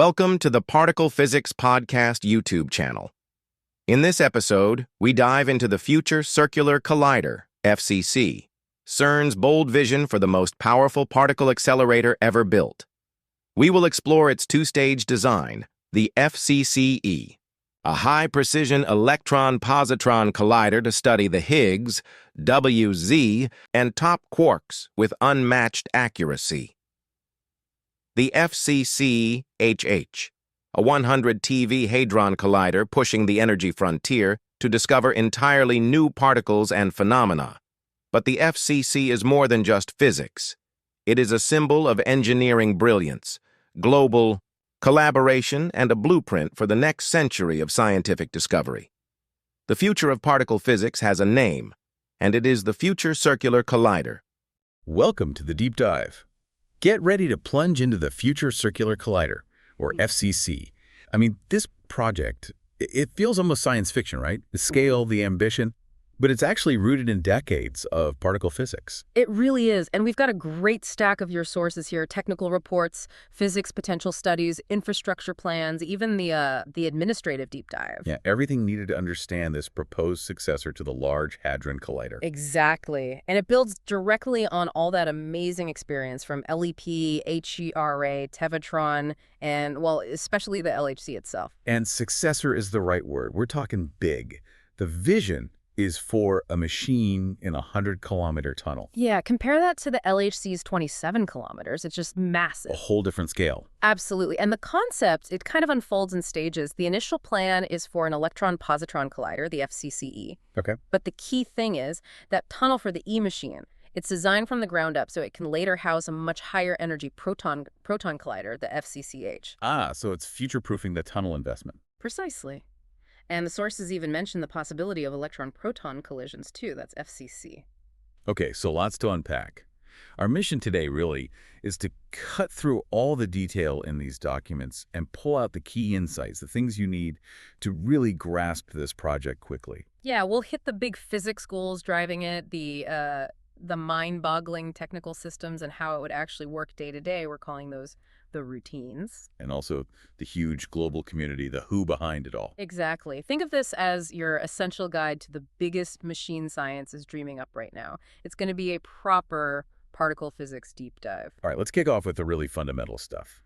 Welcome to the Particle Physics Podcast YouTube channel. In this episode, we dive into the Future Circular Collider, FCC, CERN's bold vision for the most powerful particle accelerator ever built. We will explore its two-stage design, the FCCE, a high-precision electron-positron collider to study the Higgs, WZ, and top quarks with unmatched accuracy. The FCC-HH, a 100 TeV hadron collider pushing the energy frontier to discover entirely new particles and phenomena. But the FCC is more than just physics. It is a symbol of engineering brilliance, global collaboration, and a blueprint for the next century of scientific discovery. The future of particle physics has a name, and it is the Future Circular Collider. Welcome to the Deep Dive. Get ready to plunge into the Future Circular Collider, or FCC. I mean, this project, it feels almost science fiction, right? The scale, the ambition, but it's actually rooted in decades of particle physics. It really is, and we've got a great stack of your sources here: technical reports, physics potential studies, infrastructure plans, even the administrative deep dive. Yeah, everything needed to understand this proposed successor to the Large Hadron Collider. Exactly, and it builds directly on all that amazing experience from LEP, HERA, Tevatron, and, well, especially the LHC itself. And successor is the right word. We're talking big. The vision is for a machine in a 100-kilometer tunnel. Yeah, compare that to the LHC's 27 kilometers. It's just massive. A whole different scale. Absolutely. And the concept, it kind of unfolds in stages. The initial plan is for an electron-positron collider, the FCCE. Okay. But the key thing is that tunnel for the E-machine. It's designed from the ground up so it can later house a much higher energy proton collider, the FCCH. Ah, so it's future-proofing the tunnel investment. Precisely. And the sources even mention the possibility of electron-proton collisions, too. That's FCC. Okay, so lots to unpack. Our mission today really is to cut through all the detail in these documents and pull out the key insights, the things you need to really grasp this project quickly. Yeah, we'll hit the big physics goals driving it, the mind-boggling technical systems and how it would actually work day to day. We're calling those the routines. And also the huge global community, the who behind it all. Exactly. Think of this as your essential guide to the biggest machine science is dreaming up right now. It's going to be a proper particle physics deep dive. All right, let's kick off with the really fundamental stuff.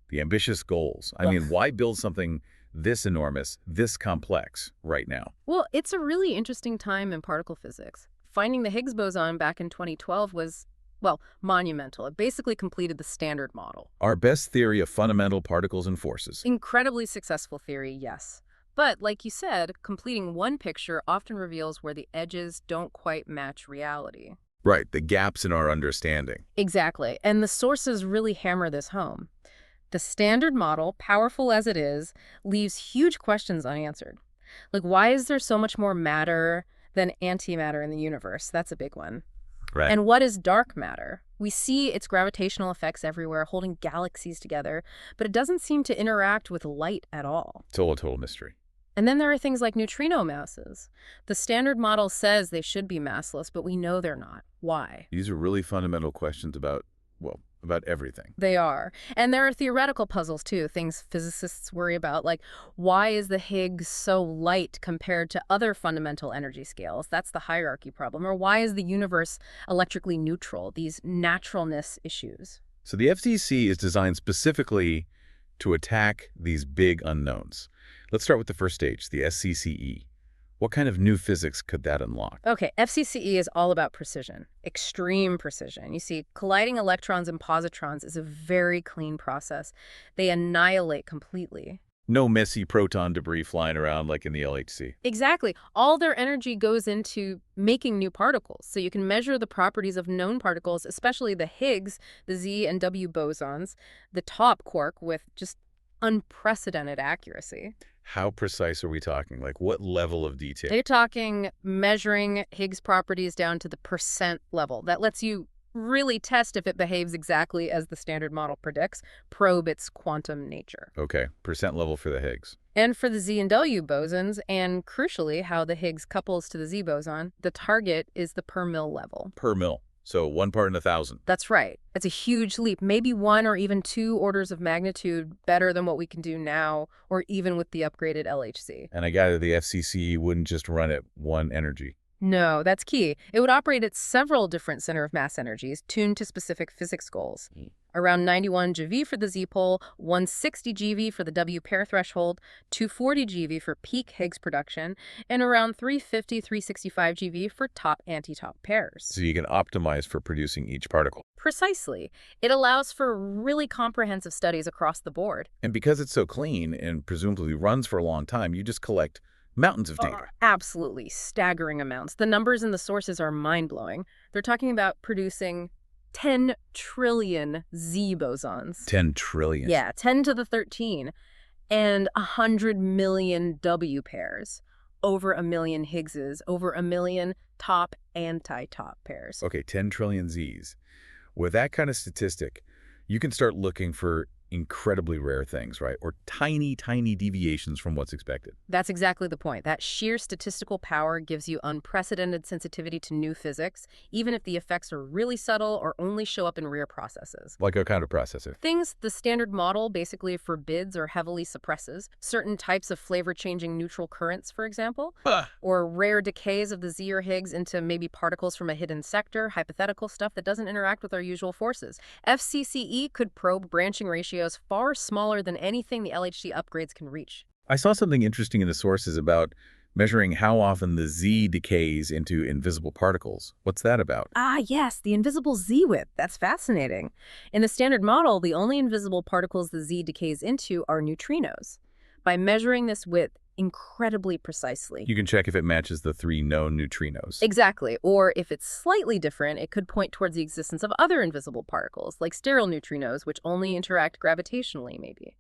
The ambitious goals. I mean, why build something this enormous, this complex right now? Well, it's a really interesting time in particle physics. Finding the Higgs boson back in 2012 was, well, monumental. It basically completed the Standard Model. Our best theory of fundamental particles and forces. Incredibly successful theory, yes. But, like you said, completing one picture often reveals where the edges don't quite match reality. Right, the gaps in our understanding. Exactly, and the sources really hammer this home. The Standard Model, powerful as it is, leaves huge questions unanswered. Like, why is there so much more matter than antimatter in the universe? That's a big one. Right. And what is dark matter? We see its gravitational effects everywhere, holding galaxies together, but it doesn't seem to interact with light at all. It's all a total mystery. And then there are things like neutrino masses. The Standard Model says they should be massless, but we know they're not. Why? These are really fundamental questions about, well, about everything. They are. And there are theoretical puzzles, too, things physicists worry about, like why is the Higgs so light compared to other fundamental energy scales? That's the hierarchy problem. Or why is the universe electrically neutral? These naturalness issues. So the FCC is designed specifically to attack these big unknowns. Let's start with the first stage, the SCCE. What kind of new physics could that unlock? Okay, FCCE is all about precision, extreme precision. You see, colliding electrons and positrons is a very clean process. They annihilate completely. No messy proton debris flying around like in the LHC. Exactly. All their energy goes into making new particles. So you can measure the properties of known particles, especially the Higgs, the Z and W bosons, the top quark with just unprecedented accuracy. How precise are we talking? Like what level of detail? They're talking measuring Higgs properties down to the percent level. That lets you really test if it behaves exactly as the Standard Model predicts, probe its quantum nature. Okay, percent level for the Higgs. And for the Z and W bosons, and crucially how the Higgs couples to the Z boson, the target is the per mil level. Per mil. So 1 part in 1,000. That's right. It's a huge leap, maybe 1 or even 2 orders of magnitude better than what we can do now, or even with the upgraded LHC. And I gather the FCC wouldn't just run at 1 energy. No, that's key. It would operate at several different center of mass energies tuned to specific physics goals. Around 91 GeV for the Z-pole, 160 GeV for the W pair threshold, 240 GeV for peak Higgs production, and around 350, 365 GeV for top anti-top pairs. So you can optimize for producing each particle. Precisely. It allows for really comprehensive studies across the board. And because it's so clean and presumably runs for a long time, you just collect mountains of data. Absolutely staggering amounts. The numbers in the sources are mind-blowing. They're talking about producing 10 trillion Z bosons. 10 trillion. Yeah, 10 to the 13. And 100 million W pairs. Over 1 million Higgses. Over 1 million top anti-top pairs. Okay, 10 trillion Zs. With that kind of statistic, you can start looking for incredibly rare things, right? Or tiny, tiny deviations from what's expected. That's exactly the point. That sheer statistical power gives you unprecedented sensitivity to new physics, even if the effects are really subtle or only show up in rare processes. Like a kind of processor. Things the standard model basically forbids or heavily suppresses. Certain types of flavor-changing neutral currents, for example, or rare decays of the Z or Higgs into maybe particles from a hidden sector, hypothetical stuff that doesn't interact with our usual forces. FCCE could probe branching ratios far smaller than anything the LHC upgrades can reach. I saw something interesting in the sources about measuring how often the Z decays into invisible particles. What's that about? Ah, yes, the invisible Z width. That's fascinating. In the standard model, the only invisible particles the Z decays into are neutrinos. By measuring this width incredibly precisely, You can check if it matches the 3 known neutrinos. exactly, or if it's slightly different, it could point towards the existence of other invisible particles, like sterile neutrinos, which only interact gravitationally, maybe.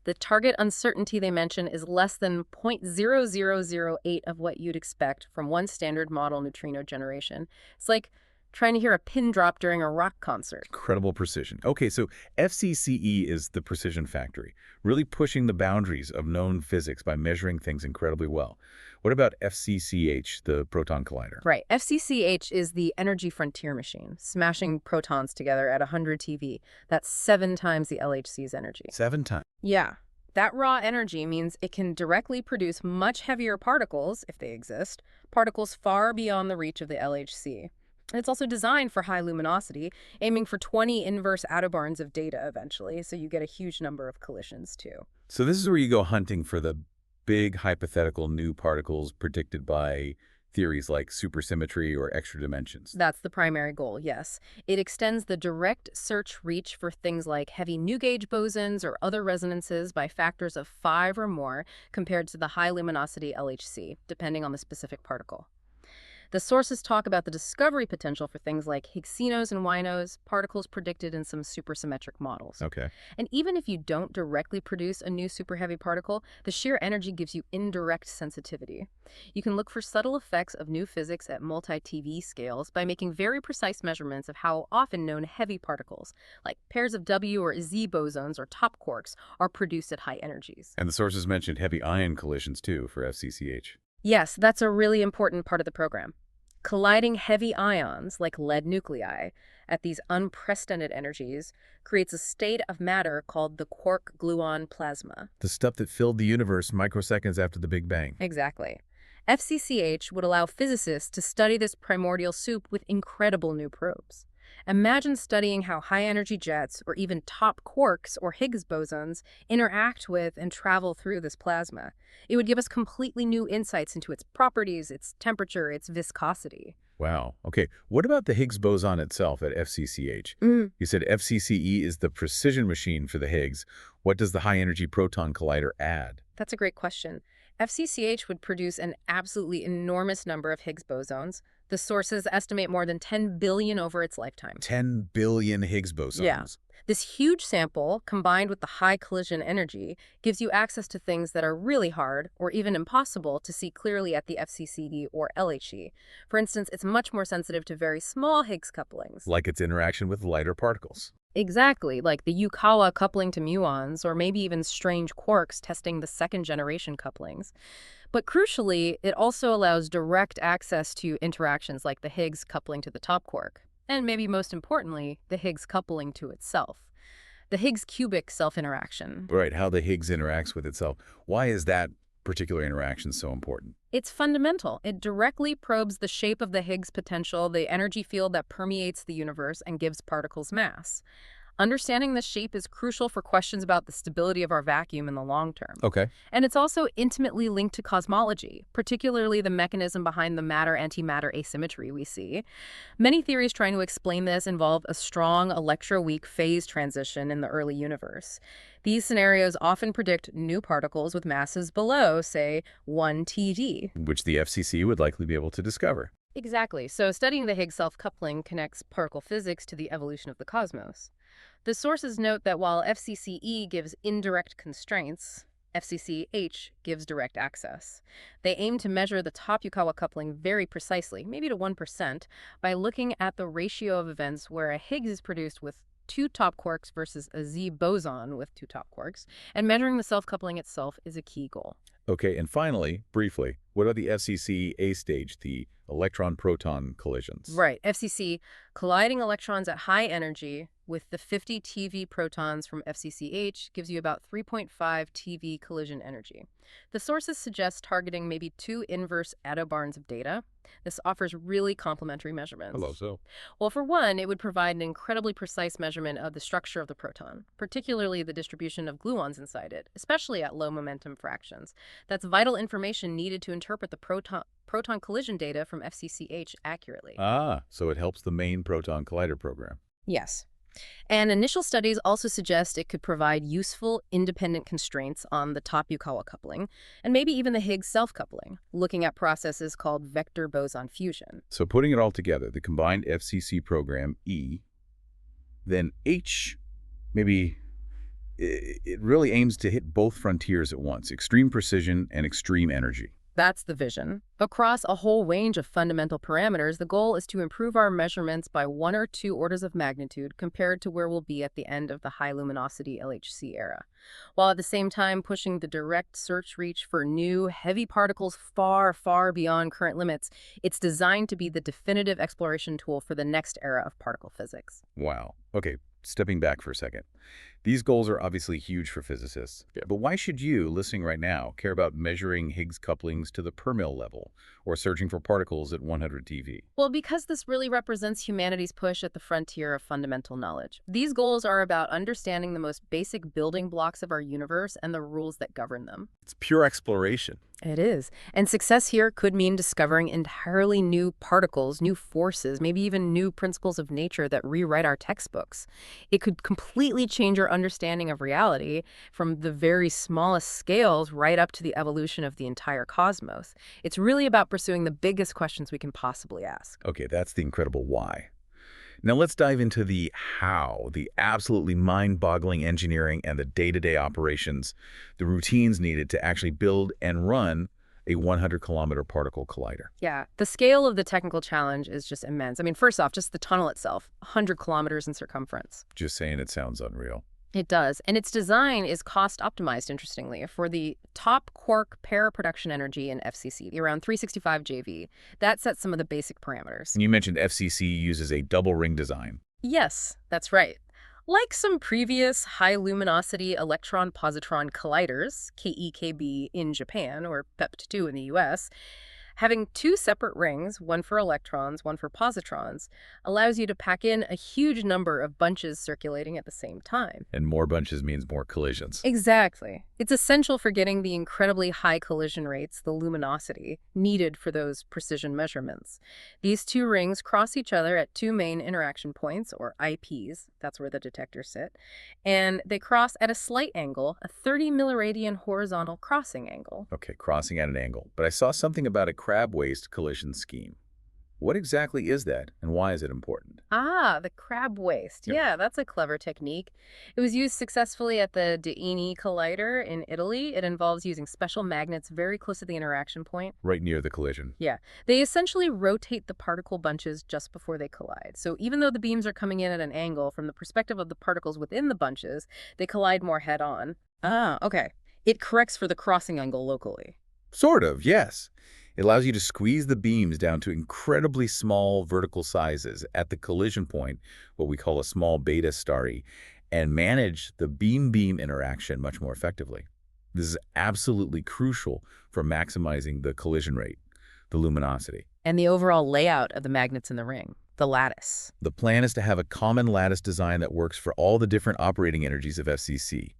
The target uncertainty they mention is less than 0.0008 of what you'd expect from one standard model neutrino generation. It's like trying to hear a pin drop during a rock concert. Incredible precision. Okay, so FCCE is the precision factory, really pushing the boundaries of known physics by measuring things incredibly well. What about FCCH, the proton collider? Right. FCCH is the energy frontier machine, smashing protons together at 100 TeV. That's 7 times the LHC's energy. 7 times. Yeah. That raw energy means it can directly produce much heavier particles, if they exist, particles far beyond the reach of the LHC. And it's also designed for high luminosity, aiming for 20 inverse attobarns of data eventually, so you get a huge number of collisions too. So this is where you go hunting for the big hypothetical new particles predicted by theories like supersymmetry or extra dimensions. That's the primary goal, yes. It extends the direct search reach for things like heavy new-gauge bosons or other resonances by factors of 5 or more compared to the high luminosity LHC, depending on the specific particle. The sources talk about the discovery potential for things like Higgsinos and Winos, particles predicted in some supersymmetric models. Okay. And even if you don't directly produce a new superheavy particle, the sheer energy gives you indirect sensitivity. You can look for subtle effects of new physics at multi-TeV scales by making very precise measurements of how often known heavy particles, like pairs of W or Z bosons or top quarks, are produced at high energies. And the sources mentioned heavy ion collisions too for FCCH. Yes, that's a really important part of the program. Colliding heavy ions, like lead nuclei, at these unprecedented energies creates a state of matter called the Quark-Gluon plasma. The stuff that filled the universe microseconds after the Big Bang. Exactly. FCCH would allow physicists to study this primordial soup with incredible new probes. Imagine studying how high-energy jets, or even top quarks or Higgs bosons, interact with and travel through this plasma. It would give us completely new insights into its properties, its temperature, its viscosity. Wow. Okay. What about the Higgs boson itself at FCCH? You said FCCE is the precision machine for the Higgs. What does the high-energy proton collider add? That's a great question. FCCH would produce an absolutely enormous number of Higgs bosons. The sources estimate more than 10 billion over its lifetime. 10 billion Higgs bosons. Yeah. This huge sample, combined with the high collision energy, gives you access to things that are really hard or even impossible to see clearly at the FCCD or LHE. For instance, it's much more sensitive to very small Higgs couplings. Like its interaction with lighter particles. Exactly, like the Yukawa coupling to muons, or maybe even strange quarks testing the second-generation couplings. But crucially, it also allows direct access to interactions like the Higgs coupling to the top quark. And maybe most importantly, the Higgs coupling to itself. The Higgs cubic self-interaction. Right, how the Higgs interacts with itself. Why is that particular interaction so important? It's fundamental. It directly probes the shape of the Higgs potential, the energy field that permeates the universe and gives particles mass. Understanding this shape is crucial for questions about the stability of our vacuum in the long term. Okay. And it's also intimately linked to cosmology, particularly the mechanism behind the matter-antimatter asymmetry we see. Many theories trying to explain this involve a strong electroweak phase transition in the early universe. These scenarios often predict new particles with masses below, say, 1 TeV. Which the FCC would likely be able to discover. Exactly. So studying the Higgs self-coupling connects particle physics to the evolution of the cosmos. The sources note that while FCCE gives indirect constraints, FCCH gives direct access. They aim to measure the top Yukawa coupling very precisely, maybe to 1%, by looking at the ratio of events where a Higgs is produced with 2 top quarks versus a Z boson with 2 top quarks, and measuring the self-coupling itself is a key goal. Okay, and finally, briefly, what are the FCC A stage, the electron-proton collisions? Right, FCC, colliding electrons at high energy with the 50 TeV protons from FCCH gives you about 3.5 TeV collision energy. The sources suggest targeting maybe 2 inverse attobarns of data. This offers really complementary measurements. So. Well, for one, it would provide an incredibly precise measurement of the structure of the proton, particularly the distribution of gluons inside it, especially at low momentum fractions. That's vital information needed to interpret the proton collision data from FCCH accurately. Ah, so it helps the main proton collider program. Yes. And initial studies also suggest it could provide useful independent constraints on the top Yukawa coupling, and maybe even the Higgs self-coupling, looking at processes called vector boson fusion. So putting it all together, the combined FCC program, E, then H, maybe it really aims to hit both frontiers at once, extreme precision and extreme energy. That's the vision. Across a whole range of fundamental parameters, the goal is to improve our measurements by 1 or 2 orders of magnitude compared to where we'll be at the end of the high luminosity LHC era, while at the same time pushing the direct search reach for new, heavy particles far, far beyond current limits. It's designed to be the definitive exploration tool for the next era of particle physics. Wow. Okay, stepping back for a second. These goals are obviously huge for physicists, but why should you, listening right now, care about measuring Higgs couplings to the per-mil level or searching for particles at 100 TeV? Well, because this really represents humanity's push at the frontier of fundamental knowledge. These goals are about understanding the most basic building blocks of our universe and the rules that govern them. It's pure exploration. It is. And success here could mean discovering entirely new particles, new forces, maybe even new principles of nature that rewrite our textbooks. It could completely change our understanding of reality from the very smallest scales right up to the evolution of the entire cosmos. It's really about pursuing the biggest questions we can possibly ask. Okay, that's the incredible why. Now let's dive into the how, the absolutely mind-boggling engineering and the day-to-day operations, the routines needed to actually build and run a 100-kilometer particle collider. Yeah, the scale of the technical challenge is just immense. I mean, first off, just the tunnel itself, 100 kilometers in circumference. Just saying, it sounds unreal. It does. And its design is cost optimized, interestingly, for the top quark pair production energy in FCC, around 365 JV. That sets some of the basic parameters. And you mentioned FCC uses a double ring design. Yes, that's right. Like some previous high-luminosity electron-positron colliders, KEKB in Japan or PEPT2 in the US, having 2 separate rings, one for electrons, one for positrons, allows you to pack in a huge number of bunches circulating at the same time. And more bunches means more collisions. Exactly. It's essential for getting the incredibly high collision rates, the luminosity, needed for those precision measurements. These 2 rings cross each other at 2 main interaction points, or IPs, that's where the detectors sit, and they cross at a slight angle, a 30 milliradian horizontal crossing angle. Okay, crossing at an angle. But I saw something about a crab waist collision scheme. What exactly is that, and why is it important? Ah, the crab waist. Yeah, that's a clever technique. It was used successfully at the Deini Collider in Italy. It involves using special magnets very close to the interaction point. Right near the collision. Yeah, they essentially rotate the particle bunches just before they collide. So even though the beams are coming in at an angle, from the perspective of the particles within the bunches, they collide more head-on. Ah, okay. It corrects for the crossing angle locally. Sort of, yes. It allows you to squeeze the beams down to incredibly small vertical sizes at the collision point, what we call a small beta stari, and manage the beam-beam interaction much more effectively. This is absolutely crucial for maximizing the collision rate, the luminosity. And the overall layout of the magnets in the ring, the lattice. The plan is to have a common lattice design that works for all the different operating energies of FCC.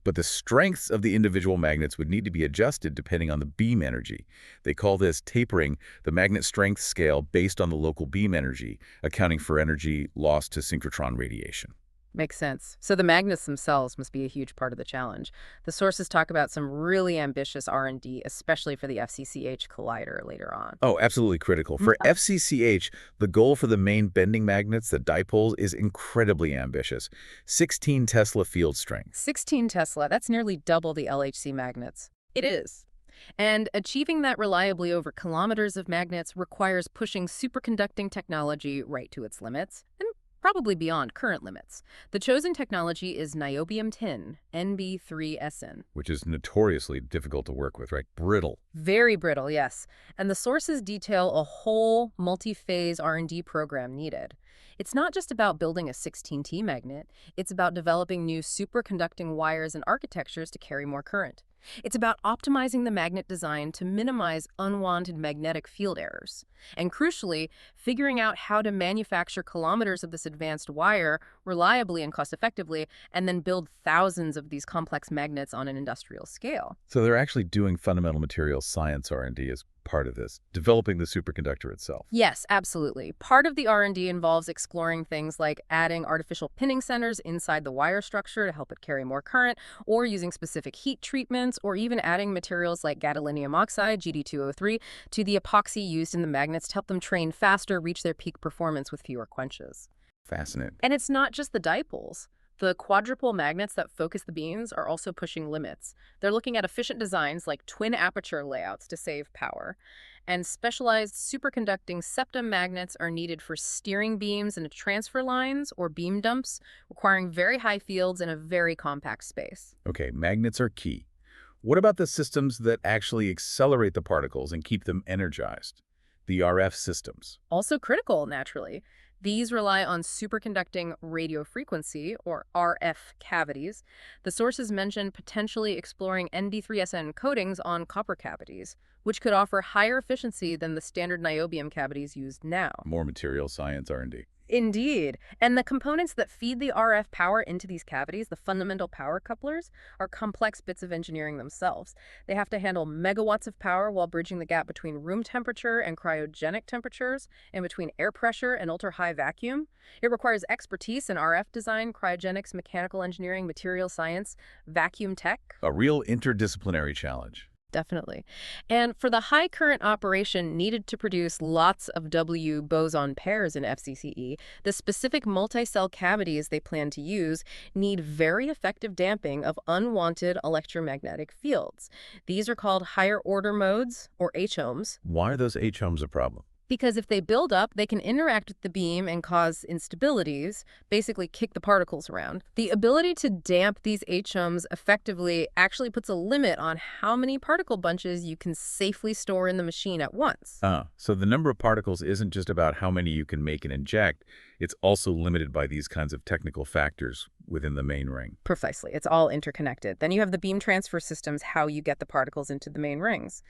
But the strengths of the individual magnets would need to be adjusted depending on the beam energy. They call this tapering the magnet strength scale based on the local beam energy, accounting for energy lost to synchrotron radiation. Makes sense. So the magnets themselves must be a huge part of the challenge. The sources talk about some really ambitious R&D, especially for the FCCH collider later on. Oh, absolutely critical. For FCCH, the goal for the main bending magnets, the dipoles, is incredibly ambitious. 16 Tesla field strength. 16 Tesla, that's nearly double the LHC magnets. It is. And achieving that reliably over kilometers of magnets requires pushing superconducting technology right to its limits, and probably beyond current limits. The chosen technology is niobium tin, Nb3SN. Which is notoriously difficult to work with, right? Brittle. Very brittle, yes. And the sources detail a whole multi-phase R&D program needed. It's not just about building a 16T magnet. It's about developing new superconducting wires and architectures to carry more current. It's about optimizing the magnet design to minimize unwanted magnetic field errors. And crucially, figuring out how to manufacture kilometers of this advanced wire reliably and cost-effectively, and then build thousands of these complex magnets on an industrial scale. So they're actually doing fundamental materials science R&D as part of this, developing the superconductor itself. Yes, absolutely. Part of the R&D involves exploring things like adding artificial pinning centers inside the wire structure to help it carry more current, or using specific heat treatments, or even adding materials like gadolinium oxide, GD203, to the epoxy used in the magnets to help them train faster, reach their peak performance with fewer quenches. Fascinating. And it's not just the dipoles. The quadrupole magnets that focus the beams are also pushing limits. They're looking at efficient designs like twin aperture layouts to save power. And specialized superconducting septum magnets are needed for steering beams into transfer lines or beam dumps, requiring very high fields in a very compact space. Okay, magnets are key. What about the systems that actually accelerate the particles and keep them energized? The RF systems. Also critical, naturally. These rely on superconducting radio frequency, or RF cavities. The sources mention potentially exploring ND3SN coatings on copper cavities, which could offer higher efficiency than the standard niobium cavities used now. More material science R&D. Indeed. And the components that feed the RF power into these cavities, the fundamental power couplers, are complex bits of engineering themselves. They have to handle megawatts of power while bridging the gap between room temperature and cryogenic temperatures, and between air pressure and ultra-high vacuum. It requires expertise in RF design, cryogenics, mechanical engineering, material science, vacuum tech. A real interdisciplinary challenge. Definitely. And for the high current operation needed to produce lots of W boson pairs in FCCE, the specific multi-cell cavities they plan to use need very effective damping of unwanted electromagnetic fields. These are called higher order modes, or H-ohms. Why are those H-ohms a problem? Because if they build up, they can interact with the beam and cause instabilities, basically kick the particles around. The ability to damp these H-ohms effectively actually puts a limit on how many particle bunches you can safely store in the machine at once. So the number of particles isn't just about how many you can make and inject, it's also limited by these kinds of technical factors within the main ring. Precisely. It's all interconnected. Then you have the beam transfer systems, how you get the particles into the main rings.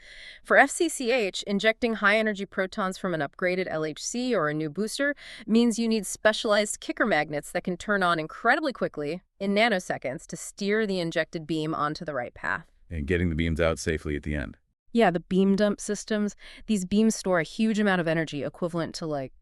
For FCCH, injecting high-energy protons from an upgraded LHC or a new booster means you need specialized kicker magnets that can turn on incredibly quickly, in nanoseconds, to steer the injected beam onto the right path. And getting the beams out safely at the end. Yeah, the beam dump systems, these beams store a huge amount of energy equivalent to, like,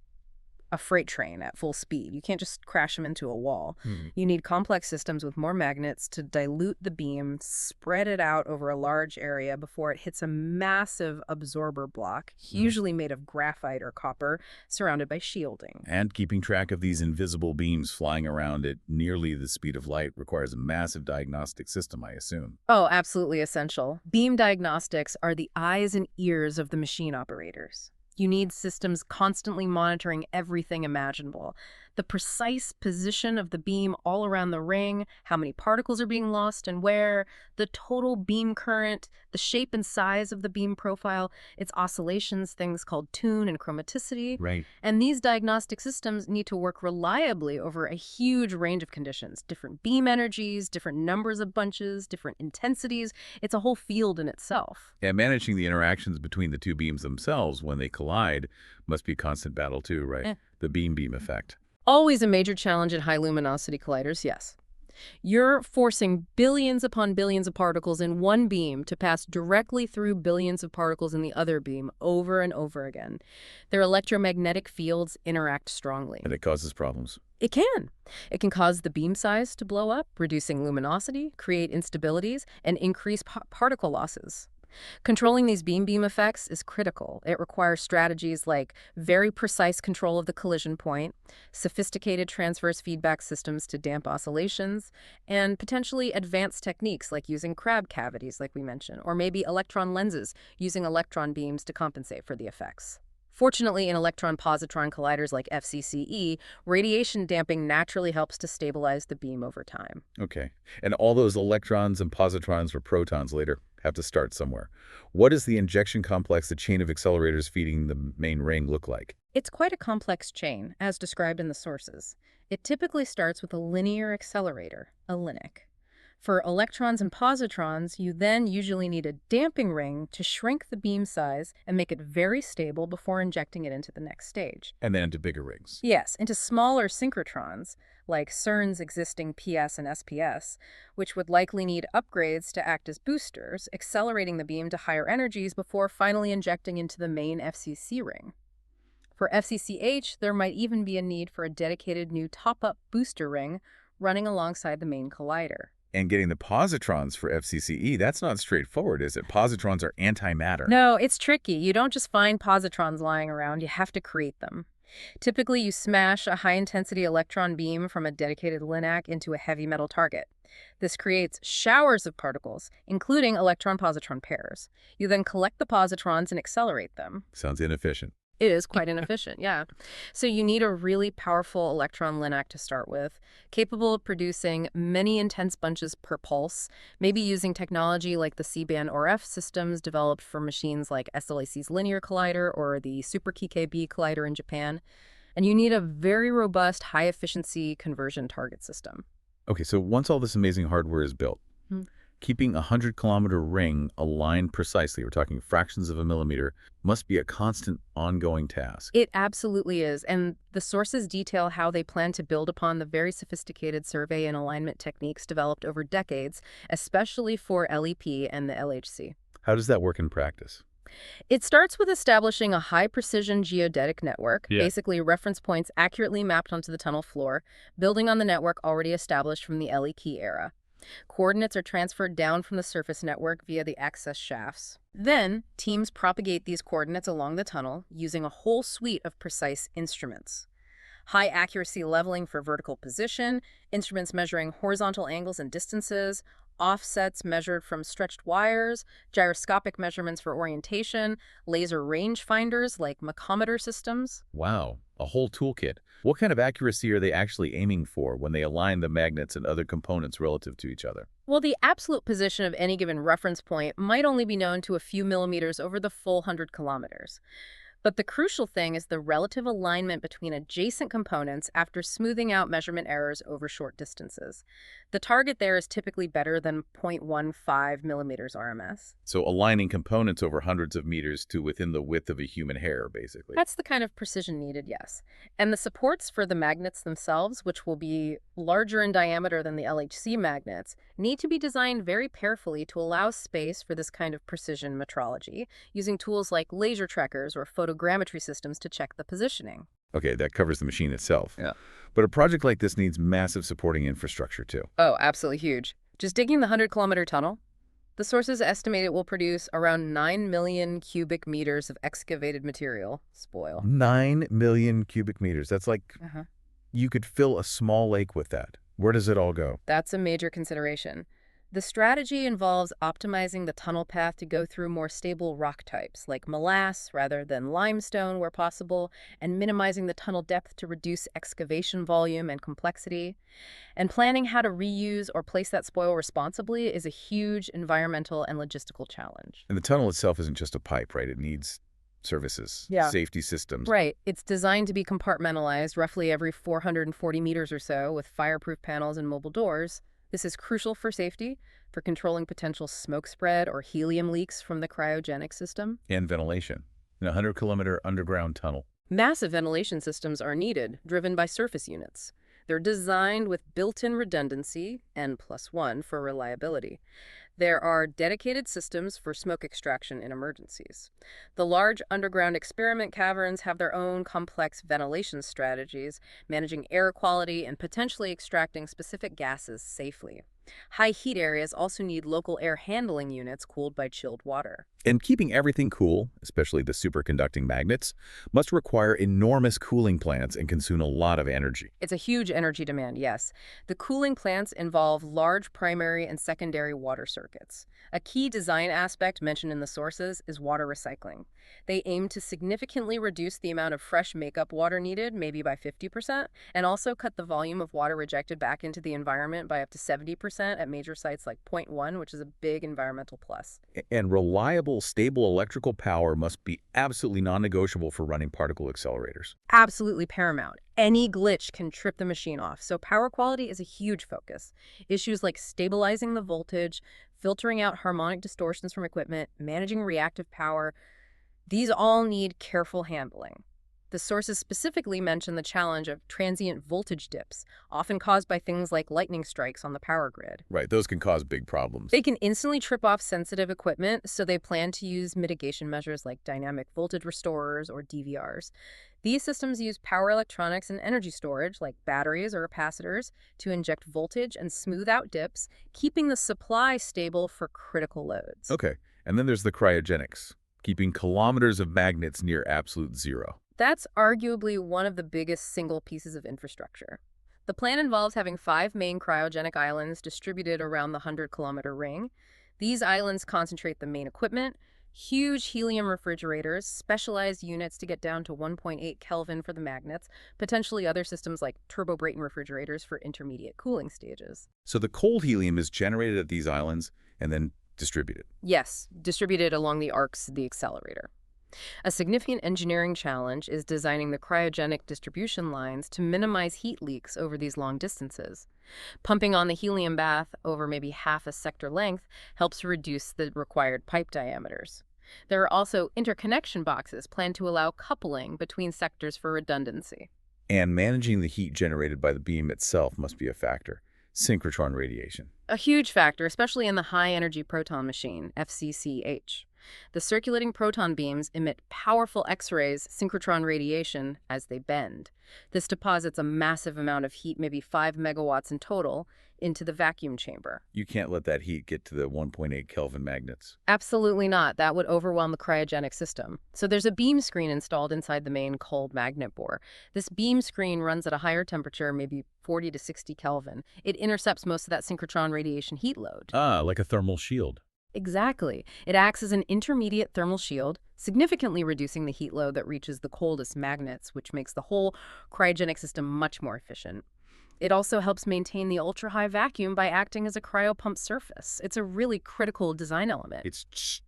a freight train at full speed. You can't just crash them into a wall. You need complex systems with more magnets to dilute the beam, spread it out over a large area before it hits a massive absorber block, usually made of graphite or copper, surrounded by shielding. And keeping track of these invisible beams flying around at nearly the speed of light requires a massive diagnostic system, I assume. Oh, absolutely essential. Beam diagnostics are the eyes and ears of the machine operators. You need systems constantly monitoring everything imaginable. The precise position of the beam all around the ring, how many particles are being lost and where, the total beam current, the shape and size of the beam profile, its oscillations, things called tune and chromaticity. Right. And these diagnostic systems need to work reliably over a huge range of conditions, different beam energies, different numbers of bunches, different intensities. It's a whole field in itself. And managing the interactions between the two beams themselves when they collide must be a constant battle too, right? Eh. The beam-beam effect. Always a major challenge in high luminosity colliders, yes. You're forcing billions upon billions of particles in one beam to pass directly through billions of particles in the other beam over and over again. Their electromagnetic fields interact strongly. And it causes problems. It can. It can cause the beam size to blow up, reducing luminosity, create instabilities, and increase particle losses. Controlling these beam effects is critical. It requires strategies like very precise control of the collision point, sophisticated transverse feedback systems to damp oscillations, and potentially advanced techniques like using crab cavities, like we mentioned, or maybe electron lenses using electron beams to compensate for the effects. Fortunately, in electron-positron colliders like FCCE, radiation damping naturally helps to stabilize the beam over time. Okay. And all those electrons and positrons or protons later have to start somewhere. What does the injection complex, the chain of accelerators feeding the main ring, look like? It's quite a complex chain, as described in the sources. It typically starts with a linear accelerator, a LINAC. For electrons and positrons, you then usually need a damping ring to shrink the beam size and make it very stable before injecting it into the next stage. And then into bigger rings. Yes, into smaller synchrotrons, like CERN's existing PS and SPS, which would likely need upgrades to act as boosters, accelerating the beam to higher energies before finally injecting into the main FCC ring. For FCCH, there might even be a need for a dedicated new top-up booster ring running alongside the main collider. And getting the positrons for FCCE, that's not straightforward, is it? Positrons are antimatter. No, it's tricky. You don't just find positrons lying around, you have to create them. Typically, you smash a high-intensity electron beam from a dedicated LINAC into a heavy metal target. This creates showers of particles, including electron-positron pairs. You then collect the positrons and accelerate them. Sounds inefficient. It is quite inefficient, yeah. So you need a really powerful electron LINAC to start with, capable of producing many intense bunches per pulse, maybe using technology like the C-band RF systems developed for machines like SLAC's Linear Collider or the Super KKB Collider in Japan. And you need a very robust, high-efficiency conversion target system. Okay, so once all this amazing hardware is built, keeping a 100-kilometer ring aligned precisely, we're talking fractions of a millimeter, must be a constant, ongoing task. It absolutely is, and the sources detail how they plan to build upon the very sophisticated survey and alignment techniques developed over decades, especially for LEP and the LHC. How does that work in practice? It starts with establishing a high-precision geodetic network, basically reference points accurately mapped onto the tunnel floor, building on the network already established from the LEP era. Coordinates are transferred down from the surface network via the access shafts. Then, teams propagate these coordinates along the tunnel using a whole suite of precise instruments. High-accuracy leveling for vertical position, instruments measuring horizontal angles and distances, offsets measured from stretched wires, gyroscopic measurements for orientation, laser rangefinders like machometer systems. Wow, a whole toolkit. What kind of accuracy are they actually aiming for when they align the magnets and other components relative to each other? Well, the absolute position of any given reference point might only be known to a few millimeters over the full 100 kilometers. But the crucial thing is the relative alignment between adjacent components after smoothing out measurement errors over short distances. The target there is typically better than 0.15 millimeters RMS. So aligning components over hundreds of meters to within the width of a human hair, basically. That's the kind of precision needed, yes. And the supports for the magnets themselves, which will be larger in diameter than the LHC magnets, need to be designed very carefully to allow space for this kind of precision metrology, using tools like laser trackers or photogrammetry systems to check the positioning. Okay, that covers the machine itself. Yeah. But a project like this needs massive supporting infrastructure, too. Oh, absolutely huge. Just digging the 100-kilometer tunnel, the sources estimate it will produce around 9 million cubic meters of excavated material. Spoil. 9 million cubic meters. That's like you could fill a small lake with that. Where does it all go? That's a major consideration. The strategy involves optimizing the tunnel path to go through more stable rock types, like molasse rather than limestone where possible, and minimizing the tunnel depth to reduce excavation volume and complexity. And planning how to reuse or place that spoil responsibly is a huge environmental and logistical challenge. And the tunnel itself isn't just a pipe, right? It needs services, Yeah. safety systems. Right. It's designed to be compartmentalized roughly every 440 meters or so with fireproof panels and mobile doors. This is crucial for safety, for controlling potential smoke spread or helium leaks from the cryogenic system. And ventilation in a 100-kilometer underground tunnel. Massive ventilation systems are needed, driven by surface units. They're designed with built-in redundancy, N+1 for reliability. There are dedicated systems for smoke extraction in emergencies. The large underground experiment caverns have their own complex ventilation strategies, managing air quality and potentially extracting specific gases safely. High heat areas also need local air handling units cooled by chilled water. And keeping everything cool, especially the superconducting magnets, must require enormous cooling plants and consume a lot of energy. It's a huge energy demand, yes. The cooling plants involve large primary and secondary water circuits. A key design aspect mentioned in the sources is water recycling. They aim to significantly reduce the amount of fresh makeup water needed, maybe by 50%, and also cut the volume of water rejected back into the environment by up to 70% at major sites like Point One, which is a big environmental plus. And reliable, stable electrical power must be absolutely non-negotiable for running particle accelerators. Absolutely paramount. Any glitch can trip the machine off, so power quality is a huge focus. Issues like stabilizing the voltage, filtering out harmonic distortions from equipment, managing reactive power, these all need careful handling. The sources specifically mention the challenge of transient voltage dips, often caused by things like lightning strikes on the power grid. Right, those can cause big problems. They can instantly trip off sensitive equipment, so they plan to use mitigation measures like dynamic voltage restorers or DVRs. These systems use power electronics and energy storage, like batteries or capacitors, to inject voltage and smooth out dips, keeping the supply stable for critical loads. Okay, and then there's the cryogenics, keeping kilometers of magnets near absolute zero. That's arguably one of the biggest single pieces of infrastructure. The plan involves having 5 main cryogenic islands distributed around the 100-kilometer ring. These islands concentrate the main equipment, huge helium refrigerators, specialized units to get down to 1.8 Kelvin for the magnets, potentially other systems like turbo-Brayton refrigerators for intermediate cooling stages. So the cold helium is generated at these islands and then distributed. Yes, distributed along the arcs of the accelerator. A significant engineering challenge is designing the cryogenic distribution lines to minimize heat leaks over these long distances. Pumping on the helium bath over maybe half a sector length helps reduce the required pipe diameters. There are also interconnection boxes planned to allow coupling between sectors for redundancy. And managing the heat generated by the beam itself must be a factor. Synchrotron radiation. A huge factor, especially in the high-energy proton machine, FCCH. The circulating proton beams emit powerful X-rays, synchrotron radiation, as they bend. This deposits a massive amount of heat, maybe 5 megawatts in total, into the vacuum chamber. You can't let that heat get to the 1.8 Kelvin magnets. Absolutely not. That would overwhelm the cryogenic system. So there's a beam screen installed inside the main cold magnet bore. This beam screen runs at a higher temperature, maybe 40 to 60 Kelvin. It intercepts most of that synchrotron radiation heat load. Ah, like a thermal shield. Exactly. It acts as an intermediate thermal shield, significantly reducing the heat load that reaches the coldest magnets, which makes the whole cryogenic system much more efficient. It also helps maintain the ultra-high vacuum by acting as a cryopump surface. It's a really critical design element. It's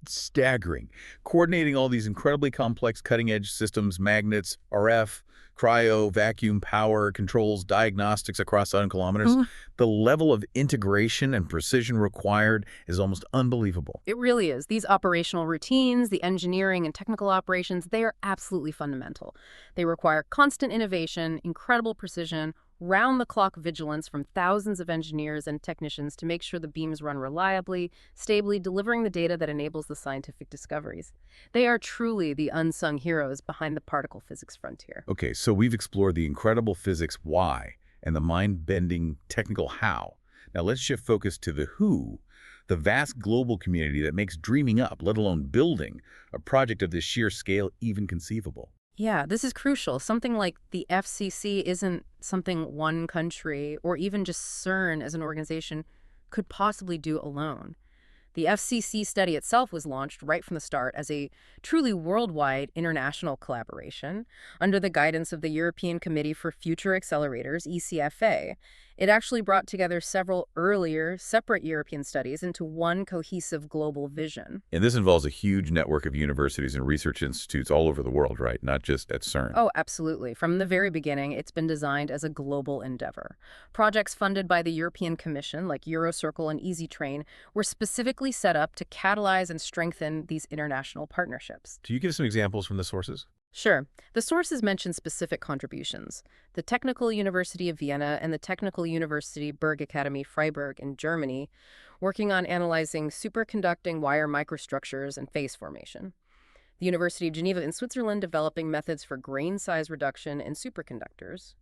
staggering. Coordinating all these incredibly complex cutting-edge systems, magnets, RF, cryo, vacuum, power, controls, diagnostics across 100 kilometers, the level of integration and precision required is almost unbelievable. It really is. These operational routines, the engineering and technical operations, they are absolutely fundamental. They require constant innovation, incredible precision, round-the-clock vigilance from thousands of engineers and technicians to make sure the beams run reliably, stably, delivering the data that enables the scientific discoveries. They are truly the unsung heroes behind the particle physics frontier. Okay, so we've explored the incredible physics why and the mind-bending technical how. Now let's shift focus to the who, the vast global community that makes dreaming up, let alone building, a project of this sheer scale even conceivable. Yeah, this is crucial. Something like the FCC isn't something one country or even just CERN as an organization could possibly do alone. The FCC study itself was launched right from the start as a truly worldwide international collaboration under the guidance of the European Committee for Future Accelerators, ECFA. It actually brought together several earlier, separate European studies into one cohesive global vision. And this involves a huge network of universities and research institutes all over the world, right? Not just at CERN. Oh, absolutely. From the very beginning, it's been designed as a global endeavor. Projects funded by the European Commission, like Eurocircle and EasyTrain, were specifically set up to catalyze and strengthen these international partnerships. Do you give some examples from the sources? Sure. The sources mention specific contributions. The Technical University of Vienna and the Technical University Berg Academy Freiburg in Germany, working on analyzing superconducting wire microstructures and phase formation. The University of Geneva in Switzerland developing methods for grain size reduction in superconductors.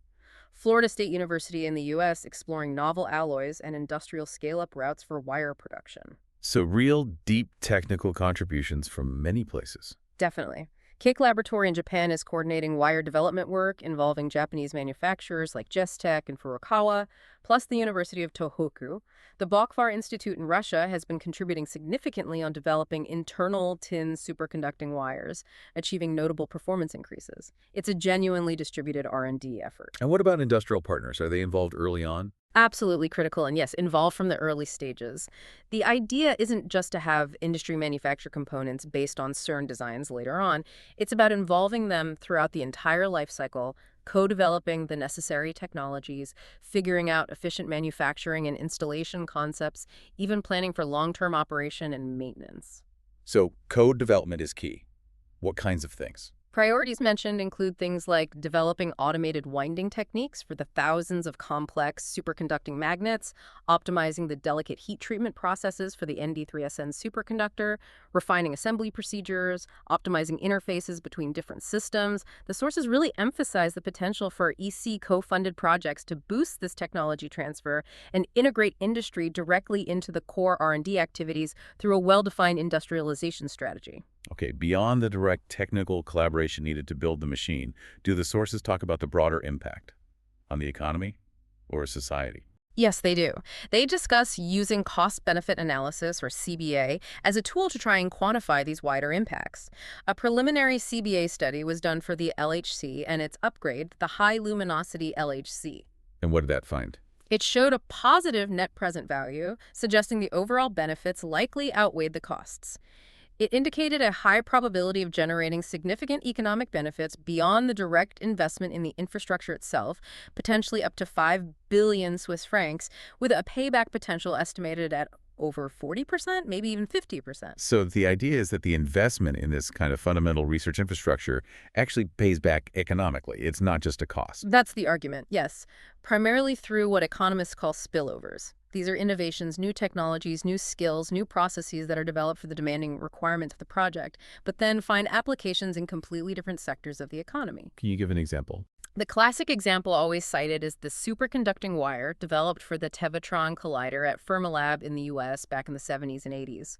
Florida State University in the U.S. exploring novel alloys and industrial scale-up routes for wire production. So real deep technical contributions from many places. Definitely. Cake Laboratory in Japan is coordinating wire development work involving Japanese manufacturers like Gestech and Furukawa, plus the University of Tohoku. The Bakhvar Institute in Russia has been contributing significantly on developing internal tin superconducting wires, achieving notable performance increases. It's a genuinely distributed R&D effort. And what about industrial partners? Are they involved early on? Absolutely critical, and yes, involved from the early stages. The idea isn't just to have industry manufacture components based on CERN designs later on. It's about involving them throughout the entire life cycle, co-developing the necessary technologies, figuring out efficient manufacturing and installation concepts, even planning for long-term operation and maintenance. So code development is key. What kinds of things? Priorities mentioned include things like developing automated winding techniques for the thousands of complex superconducting magnets, optimizing the delicate heat treatment processes for the ND3SN superconductor, refining assembly procedures, optimizing interfaces between different systems. The sources really emphasize the potential for EC co-funded projects to boost this technology transfer and integrate industry directly into the core R&D activities through a well-defined industrialization strategy. Okay, beyond the direct technical collaboration needed to build the machine, do the sources talk about the broader impact on the economy or society? Yes, they do. They discuss using cost-benefit analysis, or CBA, as a tool to try and quantify these wider impacts. A preliminary CBA study was done for the LHC and its upgrade, the high-luminosity LHC. And what did that find? It showed a positive net present value, suggesting the overall benefits likely outweighed the costs. It indicated a high probability of generating significant economic benefits beyond the direct investment in the infrastructure itself, potentially up to 5 billion Swiss francs, with a payback potential estimated at over 40%, maybe even 50%. So the idea is that the investment in this kind of fundamental research infrastructure actually pays back economically. It's not just a cost. That's the argument, yes. Primarily through what economists call spillovers. These are innovations, new technologies, new skills, new processes that are developed for the demanding requirements of the project, but then find applications in completely different sectors of the economy. Can you give an example? The classic example always cited is the superconducting wire developed for the Tevatron Collider at Fermilab in the US back in the 70s and 80s.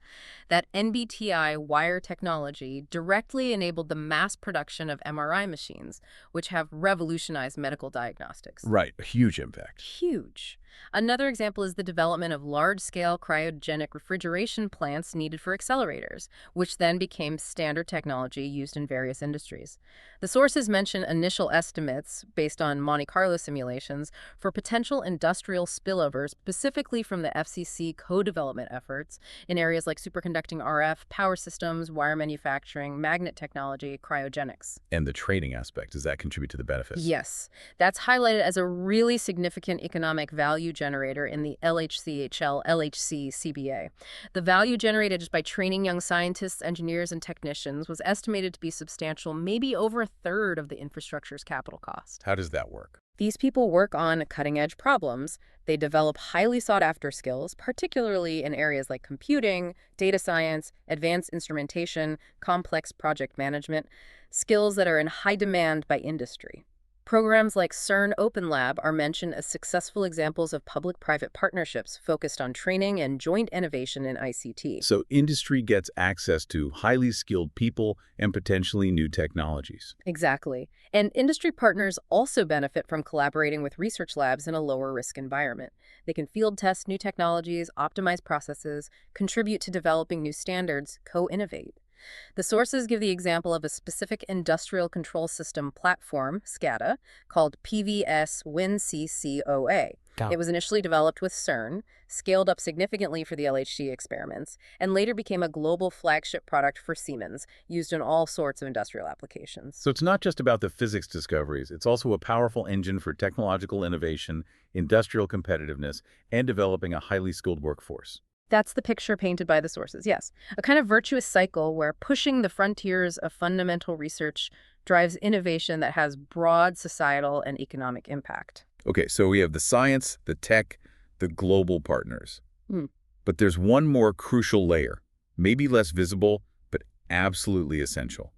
That NBTI wire technology directly enabled the mass production of MRI machines, which have revolutionized medical diagnostics. Right, a huge impact. Huge. Another example is the development of large-scale cryogenic refrigeration plants needed for accelerators, which then became standard technology used in various industries. The sources mention initial estimates, based on Monte Carlo simulations, for potential industrial spillovers, specifically from the FCC co-development efforts in areas like superconducting RF, power systems, wire manufacturing, magnet technology, cryogenics. And the trading aspect, does that contribute to the benefits? Yes. That's highlighted as a really significant economic value generator in the LHC CBA. The value generated just by training young scientists, engineers, and technicians was estimated to be substantial, maybe over a third of the infrastructure's capital cost. How does that work? These people work on cutting-edge problems. They develop highly sought-after skills, particularly in areas like computing, data science, advanced instrumentation, complex project management, skills that are in high demand by industry. Programs like CERN Open Lab are mentioned as successful examples of public-private partnerships focused on training and joint innovation in ICT. So industry gets access to highly skilled people and potentially new technologies. Exactly. And industry partners also benefit from collaborating with research labs in a lower-risk environment. They can field test new technologies, optimize processes, contribute to developing new standards, co-innovate. The sources give the example of a specific industrial control system platform, SCADA, called PVS WinCCOA. It was initially developed with CERN, scaled up significantly for the LHC experiments, and later became a global flagship product for Siemens, used in all sorts of industrial applications. So it's not just about the physics discoveries. It's also a powerful engine for technological innovation, industrial competitiveness, and developing a highly skilled workforce. That's the picture painted by the sources, yes. A kind of virtuous cycle where pushing the frontiers of fundamental research drives innovation that has broad societal and economic impact. Okay, so we have the science, the tech, the global partners. Hmm. But there's one more crucial layer, maybe less visible, but absolutely essential.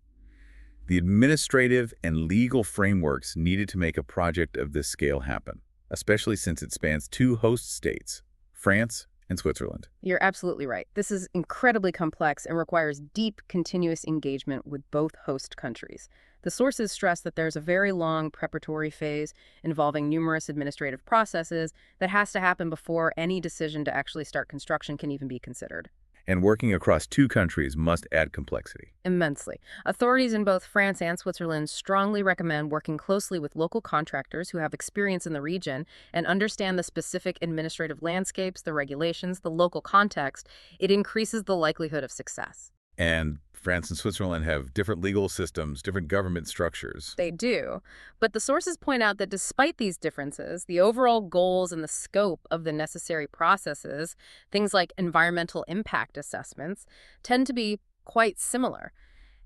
The administrative and legal frameworks needed to make a project of this scale happen, especially since it spans two host states, France and Switzerland. You're absolutely right. This is incredibly complex and requires deep, continuous engagement with both host countries. The sources stress that there's a very long preparatory phase involving numerous administrative processes that has to happen before any decision to actually start construction can even be considered. And working across two countries must add complexity. Immensely. Authorities in both France and Switzerland strongly recommend working closely with local contractors who have experience in the region and understand the specific administrative landscapes, the regulations, the local context. It increases the likelihood of success. And France and Switzerland have different legal systems, different government structures. They do. But the sources point out that despite these differences, the overall goals and the scope of the necessary processes, things like environmental impact assessments, tend to be quite similar.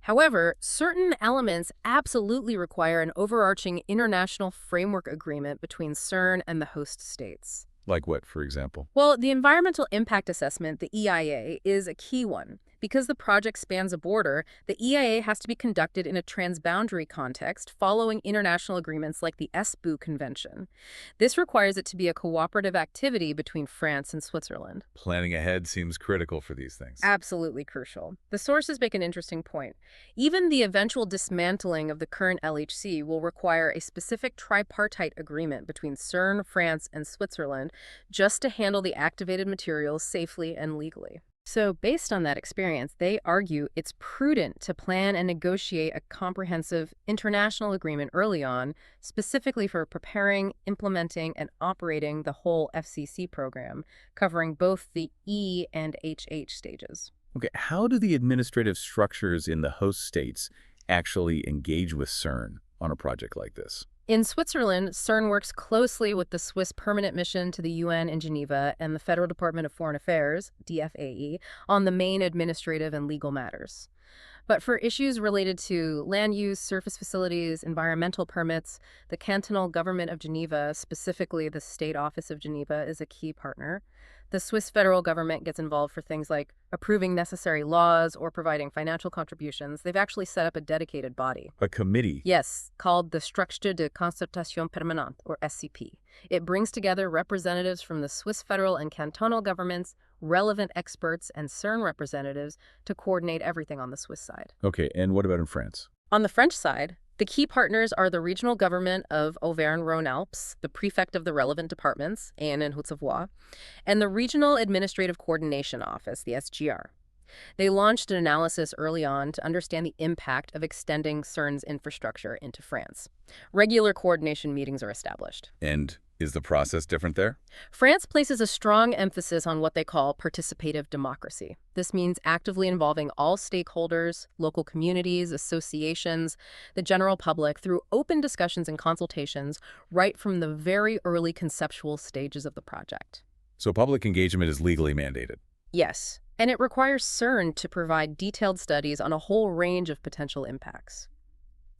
However, certain elements absolutely require an overarching international framework agreement between CERN and the host states. Like what, for example? Well, the environmental impact assessment, the EIA, is a key one. Because the project spans a border, the EIA has to be conducted in a transboundary context following international agreements like the Espoo Convention. This requires it to be a cooperative activity between France and Switzerland. Planning ahead seems critical for these things. Absolutely crucial. The sources make an interesting point. Even the eventual dismantling of the current LHC will require a specific tripartite agreement between CERN, France, and Switzerland just to handle the activated materials safely and legally. So based on that experience, they argue it's prudent to plan and negotiate a comprehensive international agreement early on, specifically for preparing, implementing, and operating the whole FCC program, covering both the E and HH stages. Okay, how do the administrative structures in the host states actually engage with CERN on a project like this? In Switzerland, CERN works closely with the Swiss Permanent Mission to the UN in Geneva and the Federal Department of Foreign Affairs, DFAE, on the main administrative and legal matters. But for issues related to land use, surface facilities, environmental permits, the cantonal government of Geneva, specifically the State Office of Geneva, is a key partner. The Swiss federal government gets involved for things like approving necessary laws or providing financial contributions. They've actually set up a dedicated body. A committee? Yes, called the Structure de Concertation Permanente, or SCP. It brings together representatives from the Swiss federal and cantonal governments, relevant experts, and CERN representatives to coordinate everything on the Swiss side. Okay, and what about in France? On the French side, the key partners are the regional government of Auvergne-Rhône-Alpes, the prefect of the relevant departments, Ain and Haute-Savoie, and the Regional Administrative Coordination Office, the SGR. They launched an analysis early on to understand the impact of extending CERN's infrastructure into France. Regular coordination meetings are established. And is the process different there? France places a strong emphasis on what they call participative democracy. This means actively involving all stakeholders, local communities, associations, the general public through open discussions and consultations right from the very early conceptual stages of the project. So public engagement is legally mandated? Yes, and it requires CERN to provide detailed studies on a whole range of potential impacts.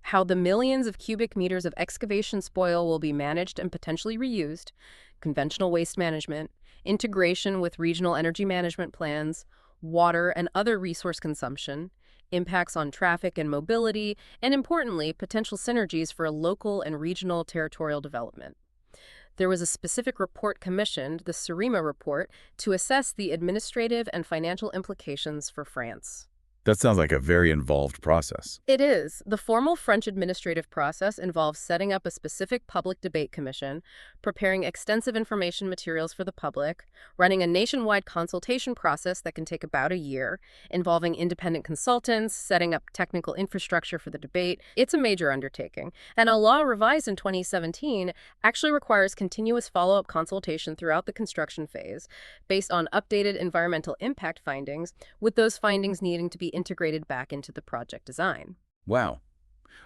How the millions of cubic meters of excavation spoil will be managed and potentially reused, conventional waste management, integration with regional energy management plans, water and other resource consumption, impacts on traffic and mobility, and importantly, potential synergies for local and regional territorial development. There was a specific report commissioned, the CERN report, to assess the administrative and financial implications for France. That sounds like a very involved process. It is. The formal French administrative process involves setting up a specific public debate commission, preparing extensive information materials for the public, running a nationwide consultation process that can take about a year, involving independent consultants, setting up technical infrastructure for the debate. It's a major undertaking. And a law revised in 2017 actually requires continuous follow-up consultation throughout the construction phase, based on updated environmental impact findings, with those findings needing to be integrated back into the project design. Wow.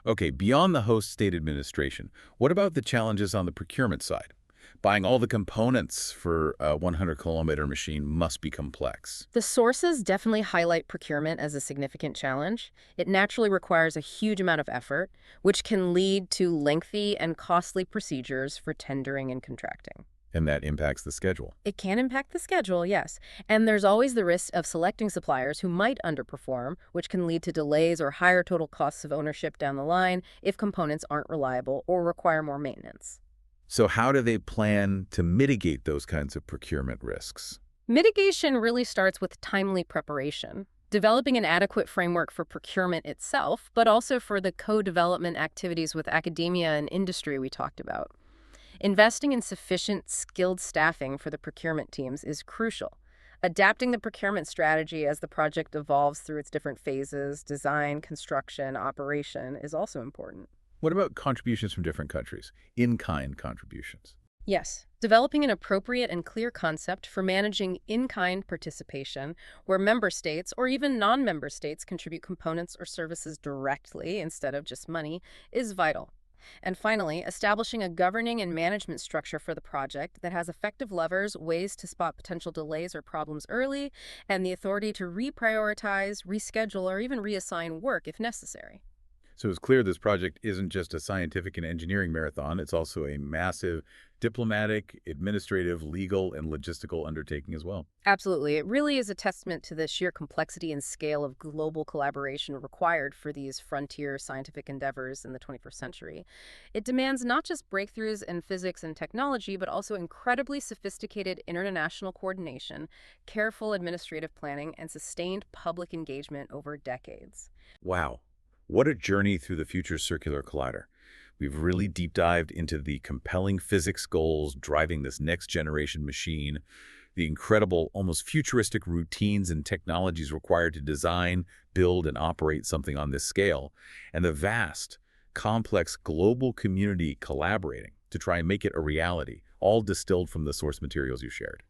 Okay, beyond the host state administration, what about the challenges on the procurement side? Buying all the components for a 100-kilometer machine must be complex. The sources definitely highlight procurement as a significant challenge. It naturally requires a huge amount of effort, which can lead to lengthy and costly procedures for tendering and contracting. And that impacts the schedule. It can impact the schedule, yes. And there's always the risk of selecting suppliers who might underperform, which can lead to delays or higher total costs of ownership down the line if components aren't reliable or require more maintenance. So how do they plan to mitigate those kinds of procurement risks? Mitigation really starts with timely preparation, developing an adequate framework for procurement itself, but also for the co-development activities with academia and industry we talked about. Investing in sufficient skilled staffing for the procurement teams is crucial. Adapting the procurement strategy as the project evolves through its different phases, design, construction, operation, is also important. What about contributions from different countries? In-kind contributions? Yes, developing an appropriate and clear concept for managing in-kind participation, where member states or even non-member states contribute components or services directly instead of just money, is vital. And finally, establishing a governing and management structure for the project that has effective levers, ways to spot potential delays or problems early, and the authority to reprioritize, reschedule, or even reassign work if necessary. So it's clear this project isn't just a scientific and engineering marathon. It's also a massive diplomatic, administrative, legal, and logistical undertaking as well. Absolutely. It really is a testament to the sheer complexity and scale of global collaboration required for these frontier scientific endeavors in the 21st century. It demands not just breakthroughs in physics and technology, but also incredibly sophisticated international coordination, careful administrative planning, and sustained public engagement over decades. Wow. What a journey through the future circular collider. We've really deep dived into the compelling physics goals driving this next generation machine, the incredible, almost futuristic routines and technologies required to design, build, and operate something on this scale, and the vast, complex global community collaborating to try and make it a reality, all distilled from the source materials you shared.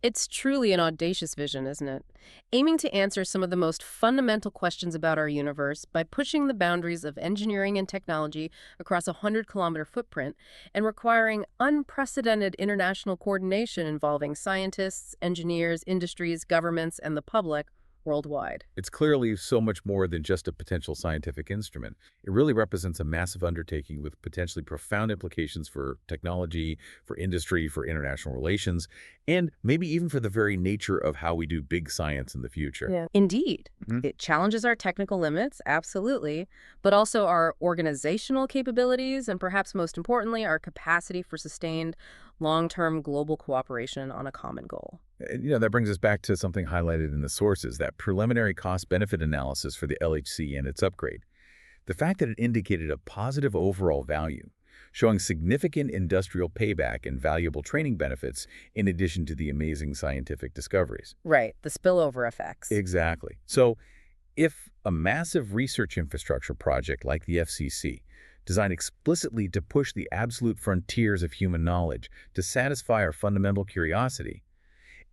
It's truly an audacious vision, isn't it? Aiming to answer some of the most fundamental questions about our universe by pushing the boundaries of engineering and technology across a 100-kilometer footprint and requiring unprecedented international coordination involving scientists, engineers, industries, governments, and the public worldwide. It's clearly so much more than just a potential scientific instrument. It really represents a massive undertaking with potentially profound implications for technology, for industry, for international relations, and maybe even for the very nature of how we do big science in the future. Yeah. Indeed. It challenges our technical limits, absolutely, but also our organizational capabilities and perhaps most importantly, our capacity for sustained long-term global cooperation on a common goal. That brings us back to something highlighted in the sources, that preliminary cost-benefit analysis for the LHC and its upgrade. The fact that it indicated a positive overall value, showing significant industrial payback and valuable training benefits in addition to the amazing scientific discoveries. Right, the spillover effects. Exactly. So if a massive research infrastructure project like the FCC, designed explicitly to push the absolute frontiers of human knowledge to satisfy our fundamental curiosity,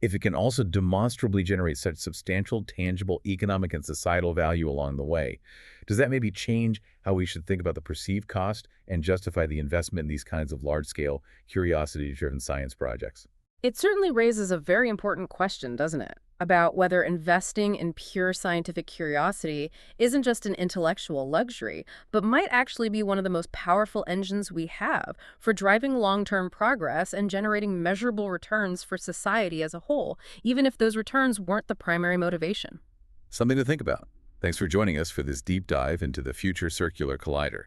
if it can also demonstrably generate such substantial, tangible economic and societal value along the way, does that maybe change how we should think about the perceived cost and justify the investment in these kinds of large-scale, curiosity-driven science projects? It certainly raises a very important question, doesn't it? About whether investing in pure scientific curiosity isn't just an intellectual luxury, but might actually be one of the most powerful engines we have for driving long-term progress and generating measurable returns for society as a whole, even if those returns weren't the primary motivation. Something to think about. Thanks for joining us for this deep dive into the future circular collider.